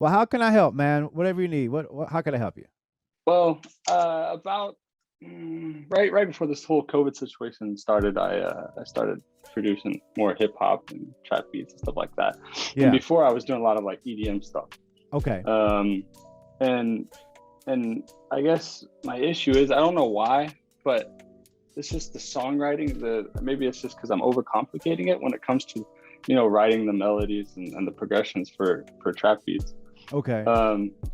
Well, how can I help, man? Whatever you need. What how can I help you? Well, about right before this whole COVID situation started, I started producing more hip hop and trap beats and stuff like that. And Yeah. before, I was doing a lot of like EDM stuff. Okay. Um, and and I guess my issue is I don't know why, but it's just the songwriting. The maybe it's just because I'm overcomplicating it when it comes to writing the melodies and the progressions for trap beats. Okay.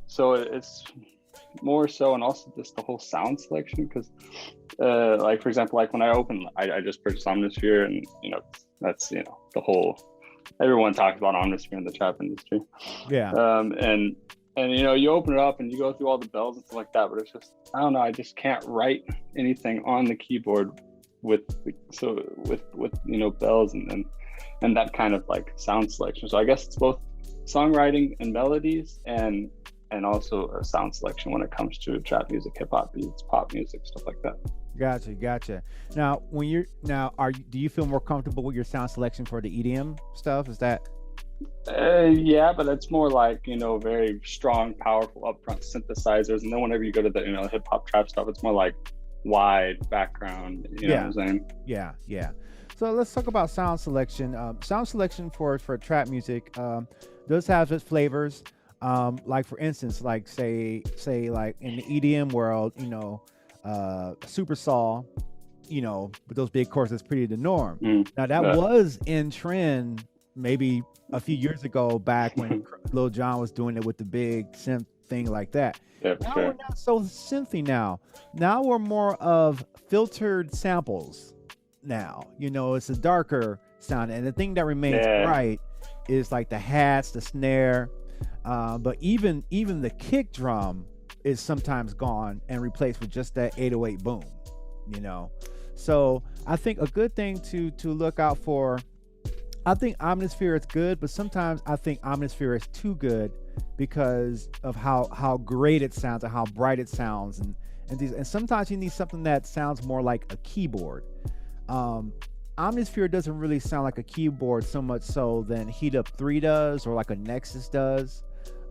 So it's more so, and also just the whole sound selection, because like for example, like when I just purchased Omnisphere, and that's the whole, everyone talks about Omnisphere in the trap industry. Yeah. And you open it up and you go through all the bells and stuff like that, but it's just, I don't know, I just can't write anything on the keyboard with bells and that kind of like sound selection. So I guess it's both songwriting and melodies, and also a sound selection when it comes to trap music, hip hop beats, pop music, stuff like that. Gotcha. Gotcha. Now, when you're now, do you feel more comfortable with your sound selection for the EDM stuff? Is that Yeah, but it's more like very strong, powerful, upfront synthesizers, and then whenever you go to the hip hop trap stuff, it's more like wide background. You know what yeah. I'm saying? Yeah, yeah. So let's talk about sound selection. Sound selection for trap music does have its flavors. Like for instance, like say like in the EDM world, Super Saw, with those big chords, that's pretty the norm. Mm, Now that yeah, was in trend maybe a few years ago, back when Lil Jon was doing it with the big synth thing like that. yeah, for Now we're sure. not so synthy now. Now we're more of filtered samples. Now, it's a darker sound, and the thing that remains Yeah, bright is like the hats, the snare, but even the kick drum is sometimes gone and replaced with just that 808 boom. You know, so I think a good thing to look out for. I think Omnisphere is good, but sometimes I think Omnisphere is too good because of how great it sounds and how bright it sounds, and sometimes you need something that sounds more like a keyboard. Um, Omnisphere doesn't really sound like a keyboard so much so than Heat Up 3 does, or like a Nexus does.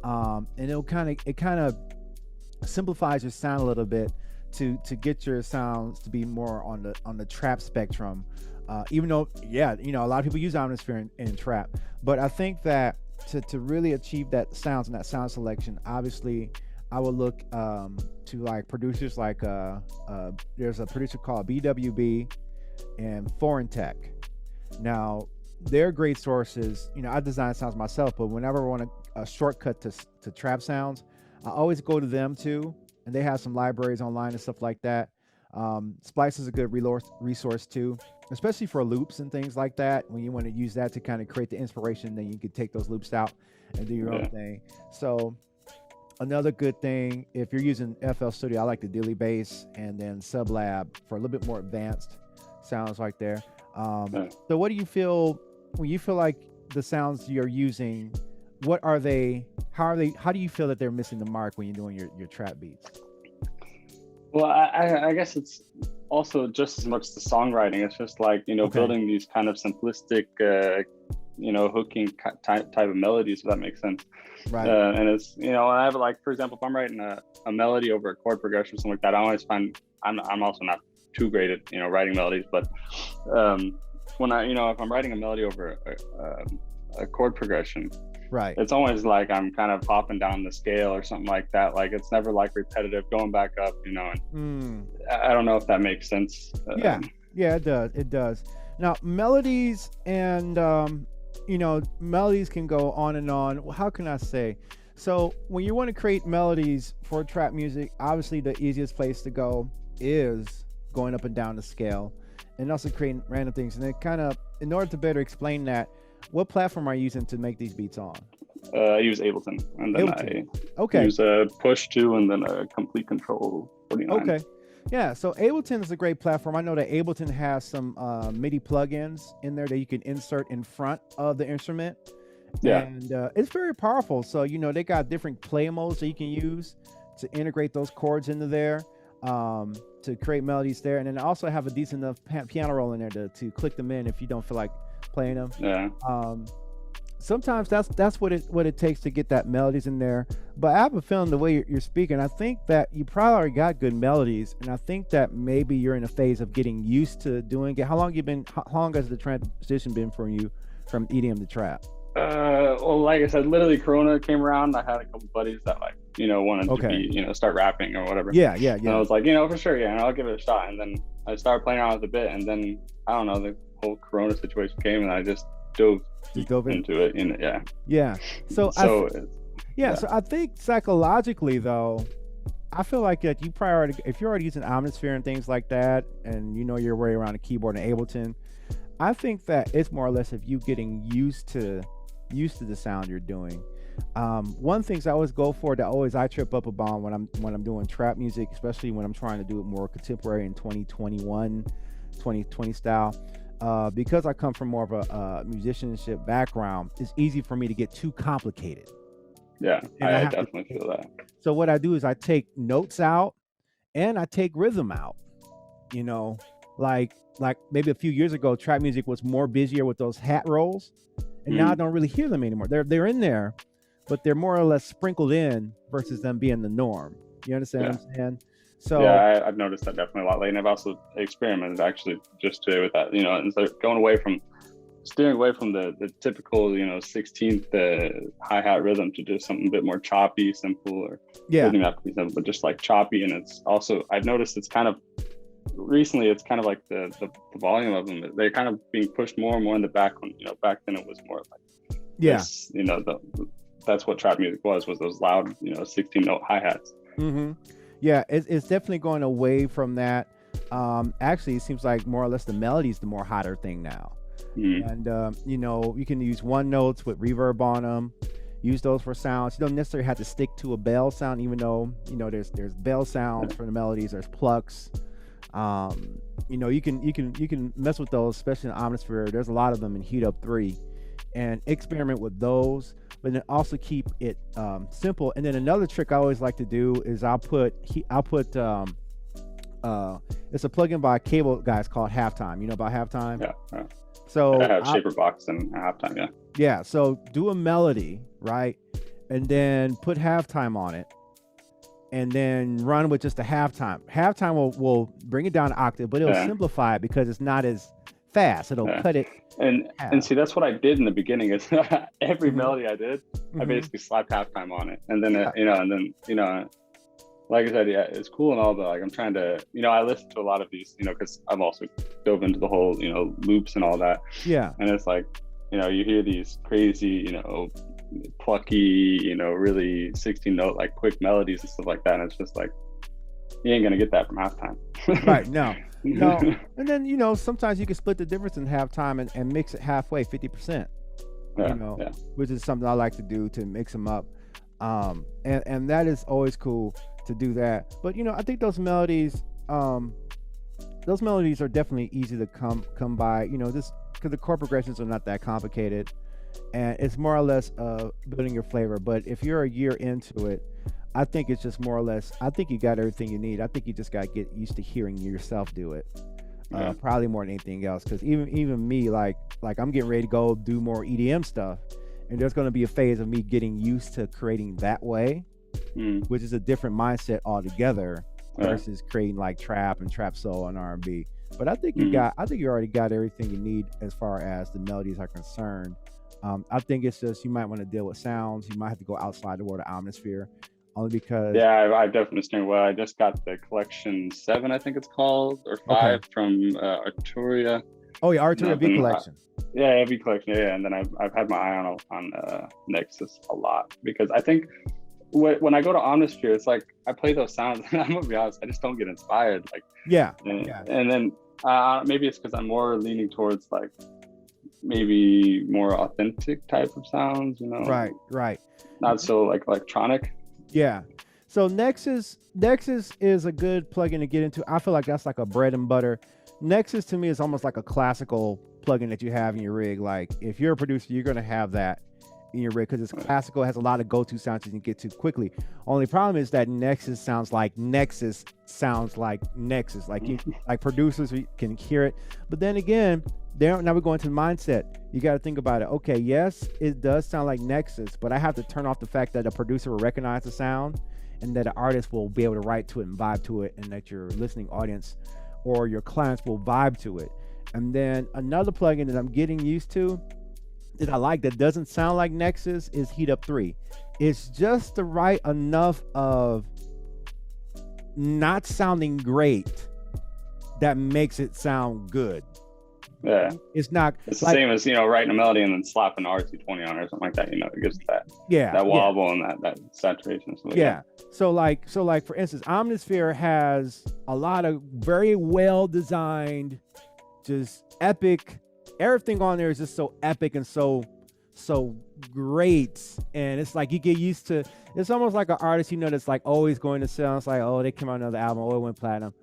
And it kind of simplifies your sound a little bit to get your sounds to be more on the trap spectrum. Even though, yeah, a lot of people use Omnisphere in trap, but I think that to really achieve that sounds and that sound selection, obviously, I would look to like producers like there's a producer called BWB and Foreign Tech. Now, they're great sources. I design sounds myself, but whenever I want a shortcut to trap sounds, I always go to them too. And they have some libraries online and stuff like that. Splice is a good resource too, especially for loops and things like that. When you want to use that to kind of create the inspiration, then you can take those loops out and do your own yeah, thing. So another good thing, if you're using FL Studio, I like the Dilly Bass and then Sublab for a little bit more advanced sounds right there. yeah. So what do you feel when you feel like the sounds you're using? What are they? How are they? How do you feel that they're missing the mark when you're doing your trap beats? Well, I guess it's also just as much the songwriting. It's just like Okay. building these kind of simplistic, hooking type of melodies, if that makes sense. Right. And it's I have, like, for example, if I'm writing a melody over a chord progression or something like that, I always find I'm also not too great at writing melodies, but when if I'm writing a melody over a chord progression, Right. it's always like I'm kind of popping down the scale or something like that. Like it's never like repetitive, going back up, and Mm. I don't know if that makes sense. Yeah. Yeah. It does. It does. Now melodies and melodies can go on and on. How can I say? So when you want to create melodies for trap music, obviously the easiest place to go is going up and down the scale, and also creating random things. And then kind of, in order to better explain that, what platform are you using to make these beats on? I use Ableton, and then Ableton. I Okay. use a push to, and then a complete control 49. Okay. Yeah. So Ableton is a great platform. I know that Ableton has some MIDI plugins in there that you can insert in front of the instrument, Yeah, and it's very powerful. So they got different play modes that you can use to integrate those chords into there, to create melodies there, and then also have a decent enough piano roll in there to click them in if you don't feel like playing them. yeah, Um, sometimes that's what it takes to get that melodies in there. But I have a feeling the way you're speaking, I think that you probably already got good melodies, and I think that maybe you're in a phase of getting used to doing it. How long has the transition been for you from EDM to trap? Well, like I said, literally Corona came around. I had a couple buddies that like, wanted to Okay. be, start rapping or whatever. Yeah, And I was like, for sure, yeah, and I'll give it a shot. And then I started playing around with a bit, and then I don't know, the whole Corona situation came, and I just dove into it. Yeah. Yeah. So yeah. So I think psychologically though, I feel like that if you're already using Omnisphere and things like that, and your way around a keyboard in Ableton, I think that it's more or less of you getting used to the sound you're doing. One things I always go for that I trip up upon when I'm doing trap music, especially when I'm trying to do it more contemporary in 2021, 2020 style. Because I come from more of a musicianship background, it's easy for me to get too complicated. Yeah, I definitely feel that. So what I do is I take notes out and I take rhythm out. Like maybe a few years ago, trap music was more busier with those hat rolls, and now I don't really hear them anymore. They're in there, but they're more or less sprinkled in versus them being the norm. You understand what I'm saying? So yeah, I've noticed that definitely a lot lately. And I've also experimented actually just today with that, and so steering away from the typical, 16th hi-hat rhythm to just something a bit more choppy, simple, or doesn't have to be simple, but just like choppy. And it's also, I've noticed it's kind of like the volume of them, they're kind of being pushed more and more in the back. Back then it was more like this, that's what trap music was those loud 16 note hi-hats. Yeah, it's definitely going away from that. Actually, it seems like more or less the melody's the more hotter thing now. And you can use one notes with reverb on them, use those for sounds. You don't necessarily have to stick to a bell sound, even though there's bell sounds for the melodies, there's plucks. You can mess with those, especially in Omnisphere. There's a lot of them in Heat Up 3, and experiment with those, but then also keep it simple. And then another trick I always like to do is I'll put it's a plugin by Cable guys called Halftime. You know about Halftime? Yeah. So I have Shaper Box and Halftime. Yeah. Yeah. So do a melody, right, and then put Halftime on it, and then run with just the halftime. Halftime will bring it down an octave, but it'll simplify it because it's not as fast. It'll cut it. And see, that's what I did in the beginning. Is every melody I did, I basically slapped halftime on it, and then like I said, yeah, it's cool and all, but like I'm trying to, I listen to a lot of these, because I've also dove into the whole, loops and all that. Yeah. And it's like, you hear these crazy, plucky, really 16 note like quick melodies and stuff like that, and it's just like you ain't gonna get that from halftime. Right. No. And then sometimes you can split the difference in halftime and mix it halfway, 50%. Which is something I like to do to mix them up. And that is always cool to do that. But I think those melodies are definitely easy to come by. Just because the chord progressions are not that complicated, and it's more or less building your flavor. But if you're a year into it, I think it's just more or less, I think you got everything you need. I think you just got to get used to hearing yourself do it. Probably more than anything else, because even me, like I'm getting ready to go do more EDM stuff, and there's going to be a phase of me getting used to creating that way, which is a different mindset altogether versus creating like trap and trap soul and R&B. But I think you already got everything you need as far as the melodies are concerned. I think it's just you might want to deal with sounds. You might have to go outside the world of Omnisphere, only because I definitely understand. Well, I just got the collection 7, I think it's called, or 5 from Arturia. Oh yeah, Arturia V collection. V collection. Yeah, and then I've had my eye on Nexus a lot, because I think when I go to Omnisphere, it's like I play those sounds, and I'm gonna be honest, I just don't get inspired. Like and then maybe it's because I'm more leaning towards like maybe more authentic type of sounds, Right. Not so like electronic. Yeah. So Nexus is a good plugin to get into. I feel like that's like a bread and butter. Nexus to me is almost like a classical plugin that you have in your rig. Like if you're a producer, you're going to have that in your rig because it's classical. It has a lot of go-to sounds you can get to quickly. Only problem is that Nexus sounds like Nexus. Like producers can hear it. But then again, There, now we're going to the mindset. You got to think about it. Okay, yes, it does sound like Nexus, but I have to turn off the fact that a producer will recognize the sound, and that an artist will be able to write to it and vibe to it, and that your listening audience or your clients will vibe to it. And then another plugin that I'm getting used to that I like that doesn't sound like Nexus is Heat Up 3. It's just the right enough of not sounding great that makes it sound good. Yeah. It's not. It's the same as, writing a melody and then slapping RC20 on it or something like that. It gives that wobble and that saturation. So like for instance, Omnisphere has a lot of very well designed, just epic. Everything on there is just so epic and so great, and it's like you get used to. It's almost like an artist, that's like always going to sell. It's like, oh, they came out another album, oh, it went platinum.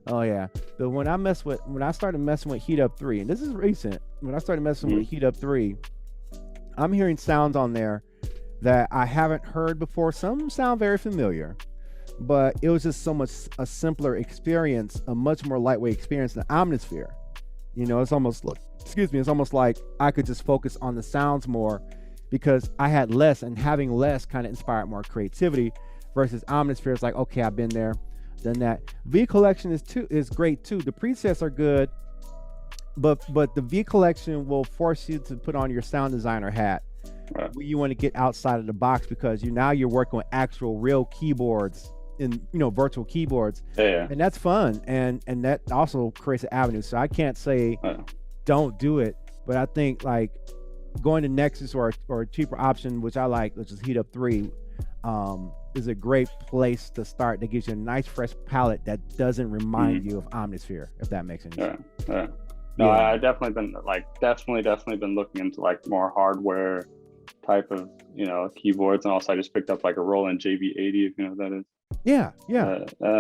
Oh yeah, but when I started messing with Heat Up 3, and this is recent, when I started messing with Heat Up 3, I'm hearing sounds on there that I haven't heard before. Some sound very familiar, but it was just so much a simpler experience, a much more lightweight experience than Omnisphere. It's almost it's almost like I could just focus on the sounds more because I had less, and having less kind of inspired more creativity versus Omnisphere is like, okay, I've been there, done that. V Collection is great too. The presets are good, but the V Collection will force you to put on your sound designer hat. Right. You want to get outside of the box because you're working with actual real keyboards in virtual keyboards, and that's fun, and that also creates an avenue. So I can't say don't do it, but I think like going to Nexus or a cheaper option, which I like, which is Heat Up 3, is a great place to start. That gives you a nice fresh palette that doesn't remind you of Omnisphere, if that makes any sense. No, I definitely been looking into like more hardware type of keyboards, and also I just picked up like a Roland JB80, if you know what that is.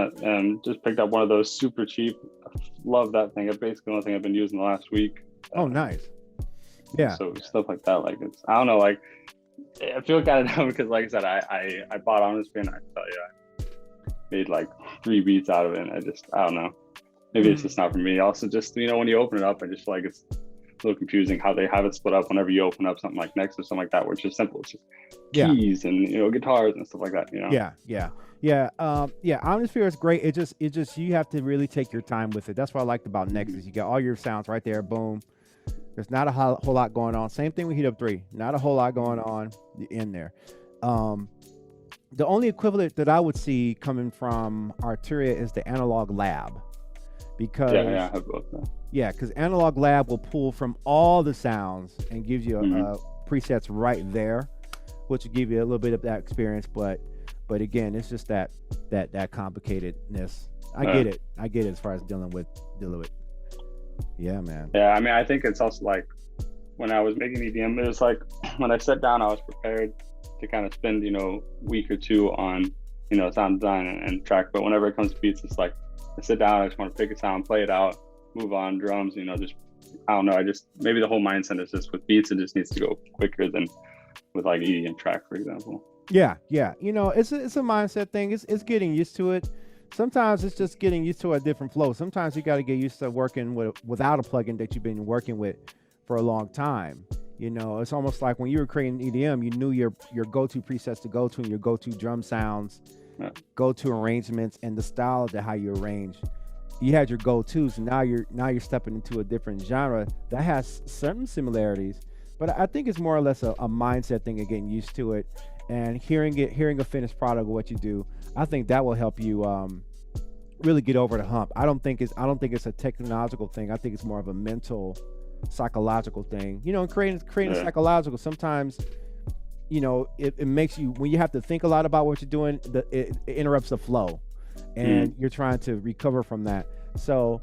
And just picked up one of those super cheap. Love that thing. It's basically the only thing I've been using the last week. Oh, nice. Yeah. So stuff like that, like it's, I don't know, like I feel kind of dumb because, like I said, I bought Omnisphere and I tell you, I made like 3 beats out of it, and I don't know. Maybe it's just not for me. Also, just when you open it up, I just feel like it's a little confusing how they have it split up whenever you open up something like Next or something like that, where it's just simple. It's just keys and guitars and stuff like that. Omnisphere is great. It just you have to really take your time with it. That's what I liked about Nexus. You got all your sounds right there. Boom. There's not a whole lot going on. Same thing with Heat Up 3. Not a whole lot going on in there. The only equivalent that I would see coming from Arturia is the Analog Lab, because I have both. Because Analog Lab will pull from all the sounds and gives you presets right there, which will give you a little bit of that experience. But again, it's just that complicatedness. I get it as far as dealing with it. Yeah, man. Yeah, I mean, I think it's also like when I was making EDM, it was like when I sat down, I was prepared to kind of spend, week or two on, sound design and track. But whenever it comes to beats, it's like I sit down, I just want to pick a sound, play it out, move on. Drums, just, I don't know. Maybe the whole mindset is just with beats, it just needs to go quicker than with like EDM track, for example. Yeah. It's a mindset thing. It's getting used to it. Sometimes it's just getting used to a different flow. Sometimes you got to get used to working without a plugin that you've been working with for a long time. It's almost like when you were creating EDM, you knew your go-to presets to go to and your go-to drum sounds, go-to arrangements, and the style of how you arrange. You had your go-tos, and now you're stepping into a different genre that has certain similarities, but I think it's more or less a mindset thing of getting used to it and hearing a finished product of what you do. I think that will help you really get over the hump. I don't think it's a technological thing. I think it's more of a mental, psychological thing. Creating psychological. Sometimes, it makes you, when you have to think a lot about what you're doing, it interrupts the flow, and you're trying to recover from that. So,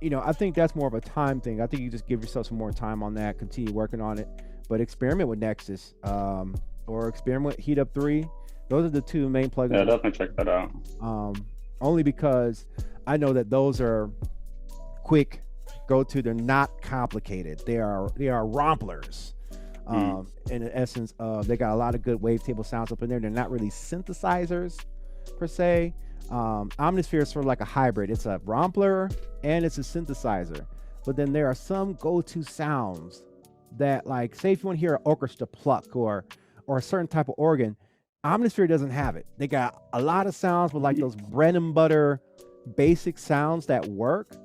I think that's more of a time thing. I think you just give yourself some more time on that, continue working on it, but experiment with Nexus, or experiment with Heat Up 3. Those are the 2 main plugins. Yeah, definitely check that out. Only because I know that those are quick go-to. They're not complicated. They are romplers. In the essence of, they got a lot of good wavetable sounds up in there. They're not really synthesizers per se. Omnisphere is sort of like a hybrid. It's a rompler and it's a synthesizer. but then there are some go-to sounds that, like, say if you want to hear an orchestra pluck or a certain type of organ, Omnisphere doesn't have it. They got a lot of sounds with like those bread and butter basic sounds that work.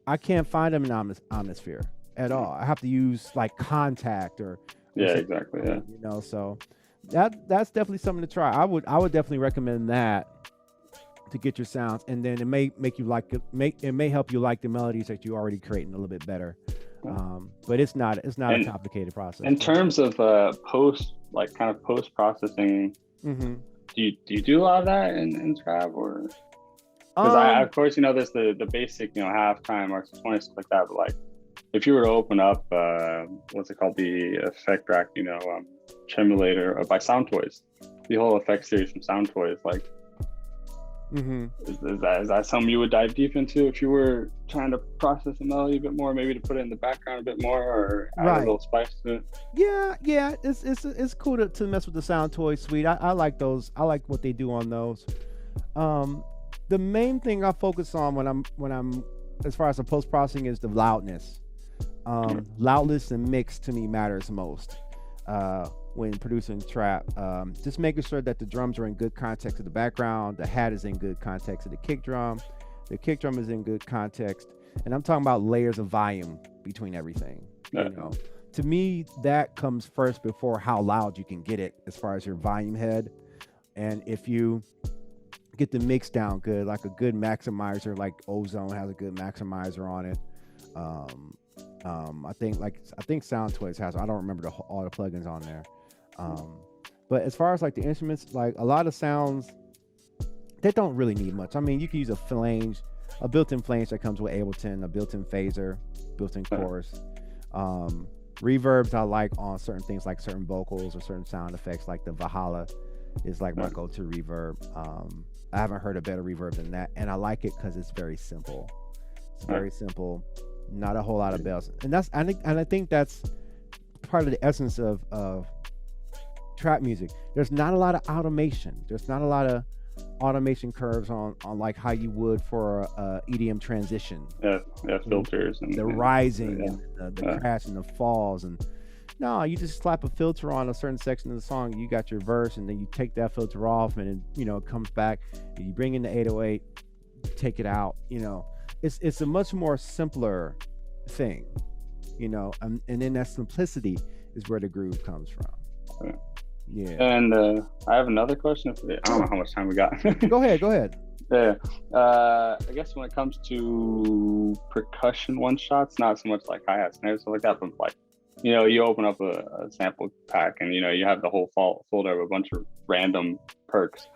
I can't find them in Omnisphere at all. I have to use like Contact or Yeah, something, exactly. Yeah. you know. So that's definitely something to try. I would definitely recommend that to get your sounds, and then it may make you like it may help you like the melodies that you're already creating a little bit better. But it's not a And complicated process. in terms of post processing, Mm-hmm. do you do a lot of that in Trap, or because I of course there's the basic halftime or 20 stuff like that, but like if you were to open up what's it called, the effect rack, Tremulator by Sound Toys, the whole effect series from Sound Toys, like Mm-hmm. is that something you would dive deep into if you were trying to process a melody a bit more, maybe to put it in the background a bit more, or add a little spice to it? Yeah. It's cool to mess with the Sound Toy suite. I like those. I like what they do on those. The main thing I focus on when I'm as far as the post processing is the loudness. Loudness and mix to me matters most when producing trap. Just making sure that the drums are in good context of the background, the hat is in good context of the kick drum is in good context, and I'm talking about layers of volume between everything. To me, that comes first before how loud you can get it as far as your volume head. And if you get the mix down good, like a good maximizer, like Ozone has a good maximizer on it. I think Sound Toys has. I don't remember all the plugins on there. But as far as like the instruments, like a lot of sounds, they don't really need much. I mean, you can use a built-in flange that comes with Ableton, a built-in phaser, built-in chorus. Reverbs I like on certain things, like certain vocals or certain sound effects, like the Valhalla is like my go-to reverb. I haven't heard a better reverb than that, and I like it because it's very simple. It's very simple, not a whole lot of bells, and I think that's part of the essence of trap music. There's not a lot of automation. There's not a lot of automation curves on like how you would for a EDM transition. Filters and the rising and the crash and the falls, and no, you just slap a filter on a certain section of the song, you got your verse, and then you take that filter off, and it comes back, and you bring in the 808, take it out. It's a much more simpler thing, and then that simplicity is where the groove comes from. Yeah. And I have another question. I don't know how much time we got. Go ahead. Yeah. I guess when it comes to percussion one-shots, not so much like hi-hat, snares, stuff like that, but like, you open up a sample pack and, you have the whole folder of a bunch of random perks.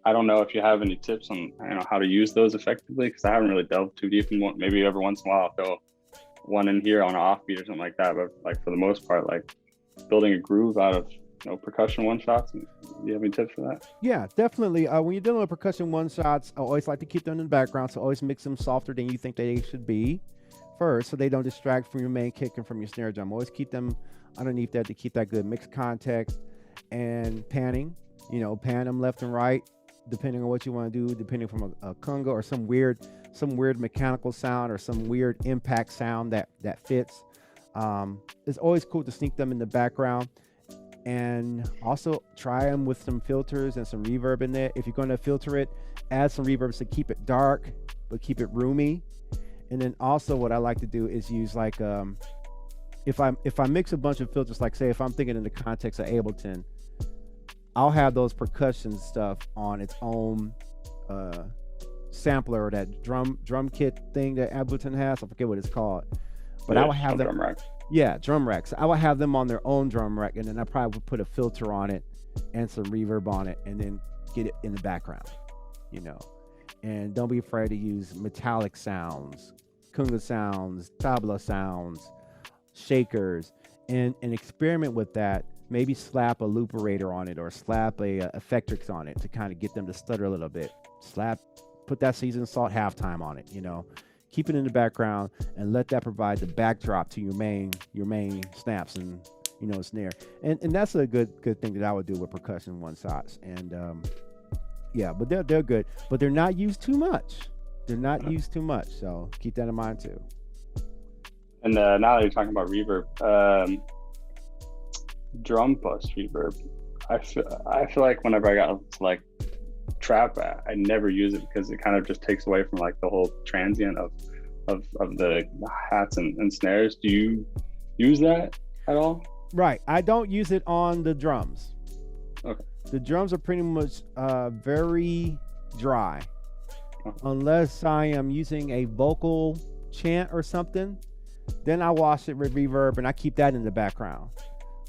I don't know if you have any tips on how to use those effectively, because I haven't really delved too deep in one. Maybe every once in a while I'll throw one in here on an offbeat or something like that. But like for the most part, like building a groove out of percussion one shots. Do you have any tips for that? Yeah, definitely. When you're dealing with percussion one shots, I always like to keep them in the background. So always mix them softer than you think they should be first, so they don't distract from your main kick and from your snare drum. Always keep them underneath that to keep that good mixed context. And panning, pan them left and right, depending on what you want to do, depending from a conga or some weird mechanical sound or some weird impact sound that fits. It's always cool to sneak them in the background, and also try them with some filters and some reverb in there. If you're going to filter it, add some reverbs to keep it dark but keep it roomy. And then also what I like to do is use like if I mix a bunch of filters, like say if I'm thinking in the context of Ableton, I'll have those percussion stuff on its own sampler, or that drum kit thing that Ableton has. I forget what it's called, but I would have them. Drum rack. Yeah, drum racks. I would have them on their own drum rack, and then I probably would put a filter on it and some reverb on it, and then get it in the background. And don't be afraid to use metallic sounds, conga sounds, tabla sounds, shakers, and experiment with that. Maybe slap a looperator on it, or slap a effectrix on it to kind of get them to stutter a little bit. Put that seasoned salt halftime on it. Keep it in the background and let that provide the backdrop to your main snaps and snare. And that's a good thing that I would do with percussion one shots. And but they're good, but they're not used too much. So keep that in mind too. And now that you're talking about reverb, drum bus reverb, I feel like whenever I got to like trap, I never use it because it kind of just takes away from like the whole transient of the hats and snares. Do you use that at all? Right. I don't use it on the drums. Okay. The drums are pretty much very dry. Okay. Unless I am using a vocal chant or something, then I wash it with reverb and I keep that in the background.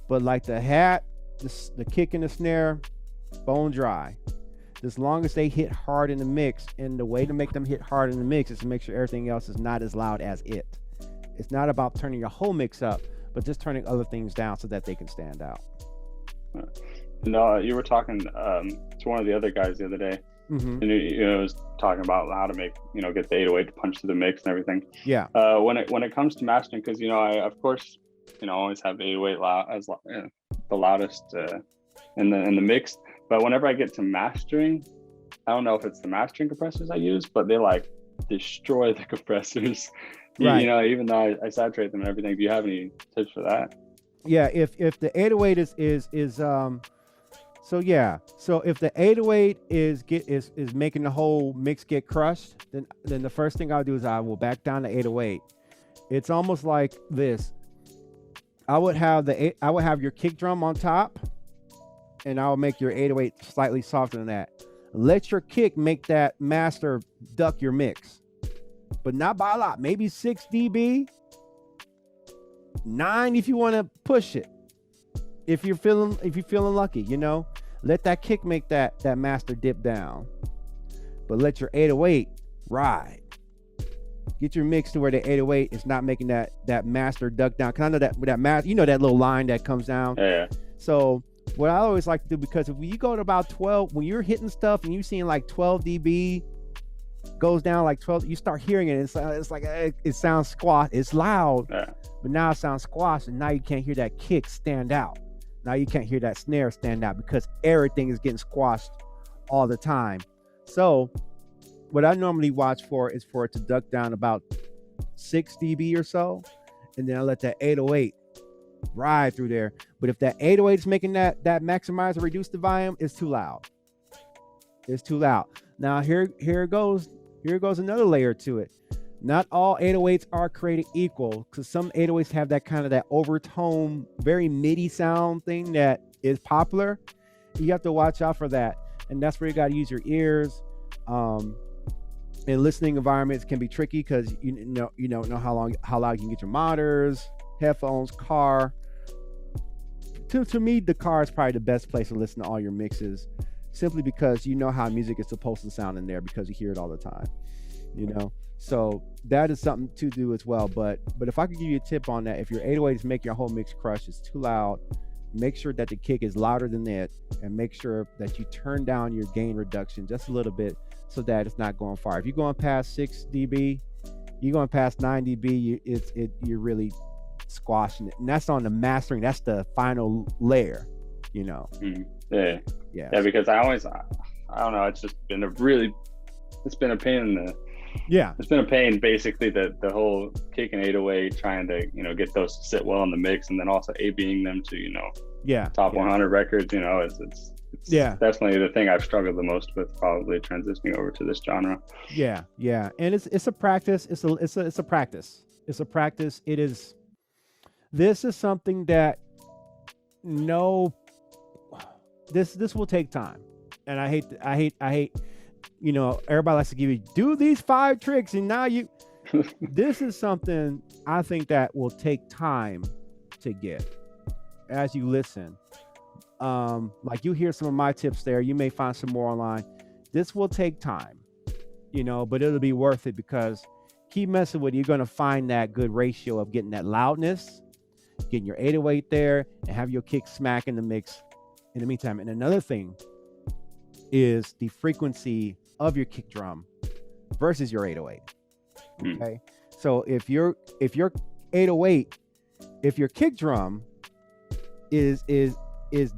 But like the hat, the kick and the snare, bone dry. As long as they hit hard in the mix, and the way to make them hit hard in the mix is to make sure everything else is not as loud as it. It's not about turning your whole mix up, but just turning other things down so that they can stand out. No, you were talking to one of the other guys the other day, and it was talking about how to make, get the 808 to punch through the mix and everything. Yeah. When it comes to mastering, because I of course always have 808 as the loudest in the mix. But whenever I get to mastering, I don't know if it's the mastering compressors I use, but they like destroy the compressors. Right. Even though I saturate them and everything. Do you have any tips for that? Yeah, if the 808 so if the 808 is making the whole mix get crushed, then the first thing I'll do is I will back down the 808. It's almost like this. I would have your kick drum on top, and I'll make your 808 slightly softer than that. Let your kick make that master duck your mix, but not by a lot. Maybe 6 dB, 9 if you want to push it. If you're feeling lucky, let that kick make that master dip down, but let your 808 ride. Get your mix to where the 808 is not making that master duck down. Cause I know that master, that little line that comes down. Yeah. So what I always like to do, because if you go to about 12, when you're hitting stuff and you're seeing like 12 dB goes down like 12, you start hearing it. It's like it sounds squashed. It's loud, but now it sounds squashed, and now you can't hear that kick stand out. Now you can't hear that snare stand out because everything is getting squashed all the time. So what I normally watch for is for it to duck down about 6 dB or so, and then I let that 808 ride through there. But if that 808 is making that maximize or reduce the volume, it's too loud. It's too loud. Now here goes another layer to it. Not all 808s are created equal, because some 808s have that kind of that overtone, very MIDI sound thing that is popular. You have to watch out for that, and that's where you got to use your ears. In listening environments can be tricky because you don't know how loud you can get your monitors, headphones, car. To me, the car is probably the best place to listen to all your mixes, simply because you know how music is supposed to sound in there because you hear it all the time. So that is something to do as well. But if I could give you a tip on that, if your 808 is making your whole mix crush, it's too loud, make sure that the kick is louder than it, and make sure that you turn down your gain reduction just a little bit so that it's not going far. If you're going past 6 dB, you're going past 9 dB, you're really squashing it. And that's on the mastering. That's the final layer, Yeah. Yeah. Because I don't know. It's just been it's been a pain in the. Yeah. It's been a pain, basically, the whole kick and 808, trying to, get those to sit well in the mix, and then also A-Bing them to, top 100 records. It's definitely the thing I've struggled the most with, probably transitioning over to this genre. Yeah. And it's a practice. It's a practice. It's a practice. This is something that this will take time. And I hate, everybody likes to give you, do these 5 tricks, and now this is something I think that will take time to get as you listen. Like you hear some of my tips there, you may find some more online. This will take time, but it'll be worth it, because keep messing with it. You're going to find that good ratio of getting that loudness, getting your 808 there, and have your kick smack in the mix in the meantime. And another thing is the frequency of your kick drum versus your 808. Okay. So if your 808, if your kick drum is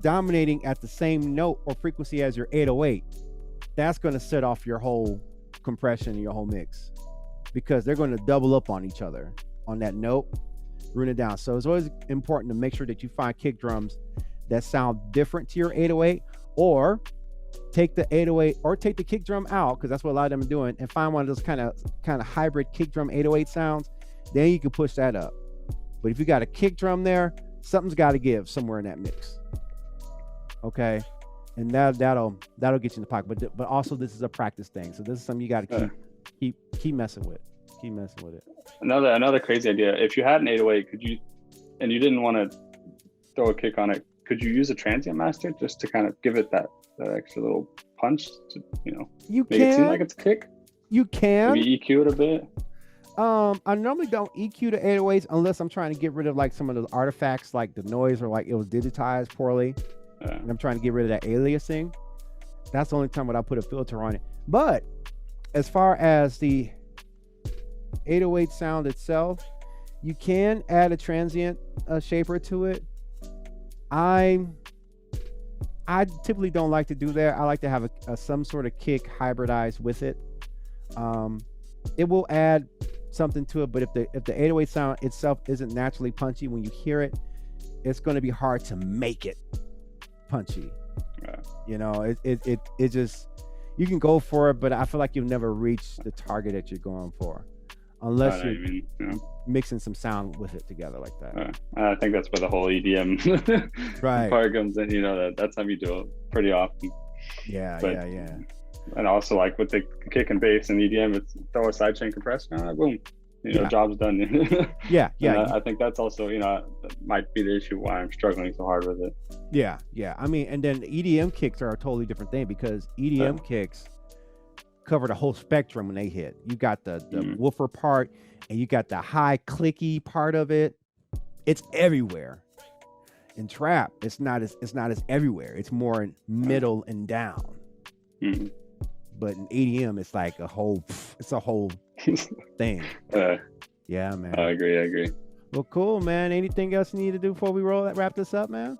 dominating at the same note or frequency as your 808, that's going to set off your whole compression and your whole mix, because they're going to double up on each other. on that note, ruin it down. So it's always important to make sure that you find kick drums that sound different to your 808, or take the 808 or take the kick drum out, because that's what a lot of them are doing, and find one of those kind of hybrid kick drum 808 sounds. Then you can push that up. But if you got a kick drum there, something's got to give somewhere in that mix. Okay, and that'll get you in the pocket. But also, this is a practice thing, so this is something you got to keep messing with. Keep messing with it. Another crazy idea. If you had an 808, could you, and you didn't want to throw a kick on it, could you use a transient master just to kind of give it that extra little punch to, you make it seem like it's a kick? You can. Maybe EQ it a bit. I normally don't EQ the 808s unless I'm trying to get rid of like some of those artifacts, like the noise, or like it was digitized poorly, and I'm trying to get rid of that aliasing. That's the only time when I put a filter on it. But as far as the 808 sound itself, you can add a transient shaper to it. I typically don't like to do that. I like to have some sort of kick hybridized with it. It will add something to it, but if the 808 sound itself isn't naturally punchy, when you hear it, it's going to be hard to make it punchy. It just, you can go for it, but I feel like you'll never reach the target that you're going for unless you're mixing some sound with it together like that. I think that's where the whole EDM part comes in. That's how we do it pretty often. Yeah. And also, like with the kick and bass and EDM, it's throw a sidechain compressor, boom, job's done. Yeah. I think that's also, that might be the issue why I'm struggling so hard with it. Yeah. I mean, and then EDM kicks are a totally different thing, because EDM kicks cover the whole spectrum when they hit. You got the woofer part, and you got the high clicky part of it. It's everywhere. In trap, it's not as everywhere. It's more in middle and down. But in EDM, it's like a whole thing. Yeah, man. I agree. Well, cool, man. Anything else you need to do before we wrap this up, man?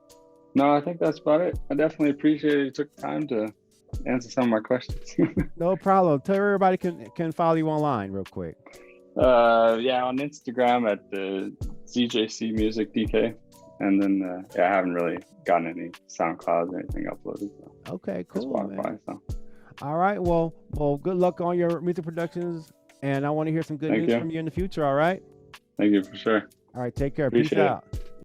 No, I think that's about it. I definitely appreciate it. You took the time to answer some of my questions. No problem. Tell everybody can follow you online real quick. On Instagram at the ZJC Music DK. And then I haven't really gotten any SoundCloud or anything uploaded. So. Okay, cool. Spotify, man. So. All right. Well, good luck on your music productions, and I want to hear some good news from you in the future. All right. Thank you, for sure. All right. Take care. Appreciate Peace out. it.